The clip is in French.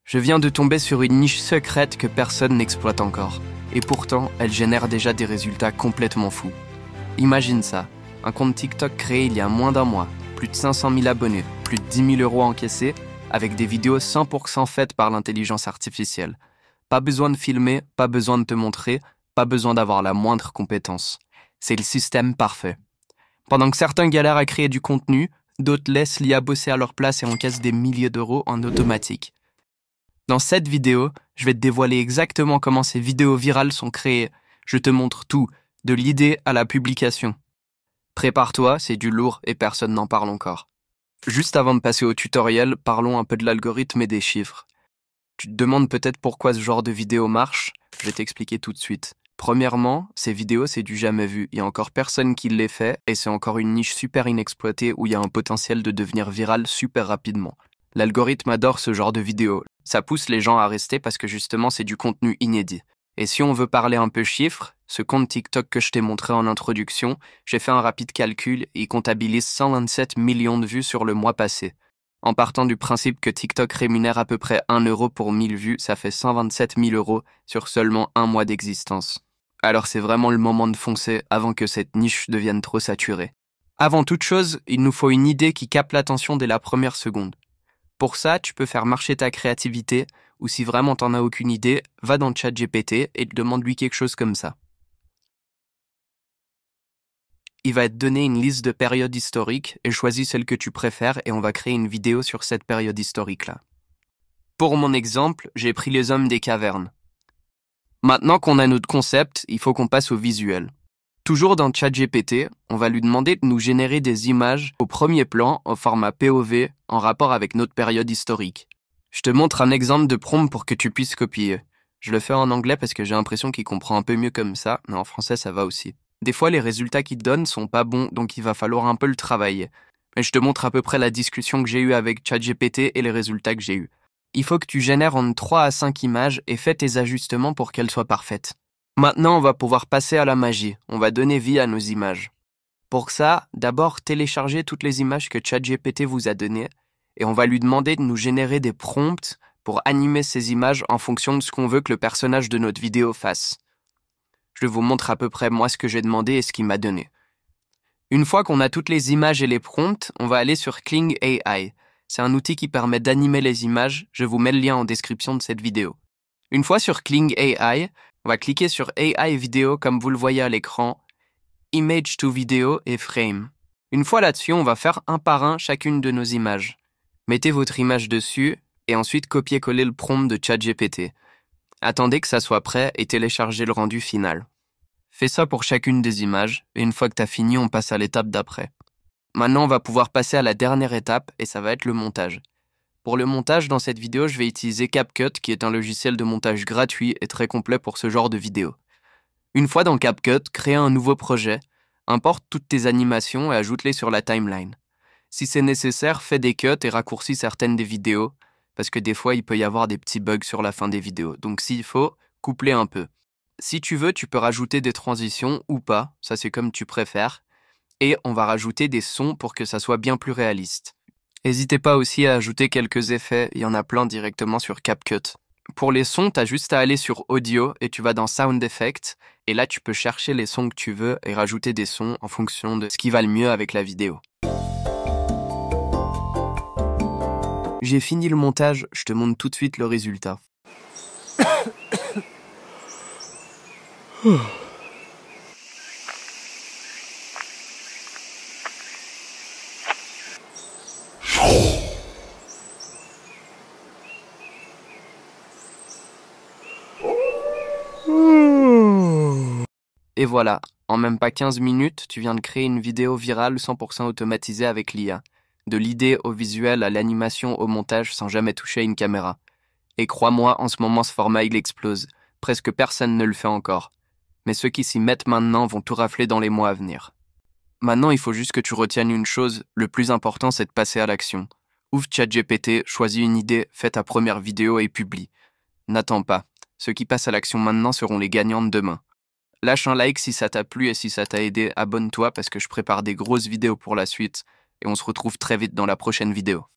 Je viens de tomber sur une niche secrète que personne n'exploite encore. Et pourtant, elle génère déjà des résultats complètement fous. Imagine ça, un compte TikTok créé il y a moins d'un mois, plus de 500 000 abonnés, plus de 10 000 € encaissés, avec des vidéos 100% faites par l'intelligence artificielle. Pas besoin de filmer, pas besoin de te montrer, pas besoin d'avoir la moindre compétence. C'est le système parfait. Pendant que certains galèrent à créer du contenu, d'autres laissent l'IA bosser à leur place et encaissent des milliers d'euros en automatique. Dans cette vidéo, je vais te dévoiler exactement comment ces vidéos virales sont créées. Je te montre tout, de l'idée à la publication. Prépare-toi, c'est du lourd et personne n'en parle encore. Juste avant de passer au tutoriel, parlons un peu de l'algorithme et des chiffres. Tu te demandes peut-être pourquoi ce genre de vidéo marche? Je vais t'expliquer tout de suite. Premièrement, ces vidéos, c'est du jamais vu. Il y a encore personne qui les fait et c'est encore une niche super inexploitée où il y a un potentiel de devenir viral super rapidement. L'algorithme adore ce genre de vidéos. Ça pousse les gens à rester parce que justement, c'est du contenu inédit. Et si on veut parler un peu chiffres, ce compte TikTok que je t'ai montré en introduction, j'ai fait un rapide calcul et il comptabilise 127 millions de vues sur le mois passé. En partant du principe que TikTok rémunère à peu près 1 € pour 1000 vues, ça fait 127 000 € sur seulement un mois d'existence. Alors c'est vraiment le moment de foncer avant que cette niche devienne trop saturée. Avant toute chose, il nous faut une idée qui capte l'attention dès la première seconde. Pour ça, tu peux faire marcher ta créativité, ou si vraiment t'en as aucune idée, va dans ChatGPT et demande-lui quelque chose comme ça. Il va te donner une liste de périodes historiques et choisis celle que tu préfères et on va créer une vidéo sur cette période historique-là. Pour mon exemple, j'ai pris les hommes des cavernes. Maintenant qu'on a notre concept, il faut qu'on passe au visuel. Toujours dans ChatGPT, on va lui demander de nous générer des images au premier plan au format POV en rapport avec notre période historique. Je te montre un exemple de prompt pour que tu puisses copier. Je le fais en anglais parce que j'ai l'impression qu'il comprend un peu mieux comme ça, mais en français ça va aussi. Des fois les résultats qu'il te donne sont pas bons, donc il va falloir un peu le travailler. Mais je te montre à peu près la discussion que j'ai eue avec ChatGPT et les résultats que j'ai eus. Il faut que tu génères entre 3 à 5 images et fais tes ajustements pour qu'elles soient parfaites. Maintenant, on va pouvoir passer à la magie. On va donner vie à nos images. Pour ça, d'abord, téléchargez toutes les images que ChatGPT vous a données et on va lui demander de nous générer des prompts pour animer ces images en fonction de ce qu'on veut que le personnage de notre vidéo fasse. Je vous montre à peu près moi ce que j'ai demandé et ce qu'il m'a donné. Une fois qu'on a toutes les images et les prompts, on va aller sur Kling AI. C'est un outil qui permet d'animer les images. Je vous mets le lien en description de cette vidéo. Une fois sur Kling AI, on va cliquer sur AI Vidéo comme vous le voyez à l'écran, Image to Video et Frame. Une fois là-dessus, on va faire un par un chacune de nos images. Mettez votre image dessus et ensuite copiez-coller le prompt de ChatGPT. Attendez que ça soit prêt et téléchargez le rendu final. Fais ça pour chacune des images et une fois que tu as fini, on passe à l'étape d'après. Maintenant, on va pouvoir passer à la dernière étape et ça va être le montage. Pour le montage, dans cette vidéo, je vais utiliser CapCut, qui est un logiciel de montage gratuit et très complet pour ce genre de vidéo. Une fois dans CapCut, crée un nouveau projet, importe toutes tes animations et ajoute-les sur la timeline. Si c'est nécessaire, fais des cuts et raccourcis certaines des vidéos, parce que des fois, il peut y avoir des petits bugs sur la fin des vidéos. Donc s'il faut, coupe-les un peu. Si tu veux, tu peux rajouter des transitions ou pas, ça c'est comme tu préfères. Et on va rajouter des sons pour que ça soit bien plus réaliste. N'hésitez pas aussi à ajouter quelques effets, il y en a plein directement sur CapCut. Pour les sons, tu as juste à aller sur Audio et tu vas dans Sound Effects. Et là, tu peux chercher les sons que tu veux et rajouter des sons en fonction de ce qui va le mieux avec la vidéo. J'ai fini le montage, je te montre tout de suite le résultat. Et voilà, en même pas 15 minutes, tu viens de créer une vidéo virale 100% automatisée avec l'IA. De l'idée au visuel à l'animation au montage sans jamais toucher à une caméra. Et crois-moi, en ce moment ce format il explose. Presque personne ne le fait encore. Mais ceux qui s'y mettent maintenant vont tout rafler dans les mois à venir. Maintenant, il faut juste que tu retiennes une chose, le plus important c'est de passer à l'action. Ouvre ChatGPT, choisis une idée, fais ta première vidéo et publie. N'attends pas. Ceux qui passent à l'action maintenant seront les gagnants de demain. Lâche un like si ça t'a plu et si ça t'a aidé, abonne-toi parce que je prépare des grosses vidéos pour la suite et on se retrouve très vite dans la prochaine vidéo.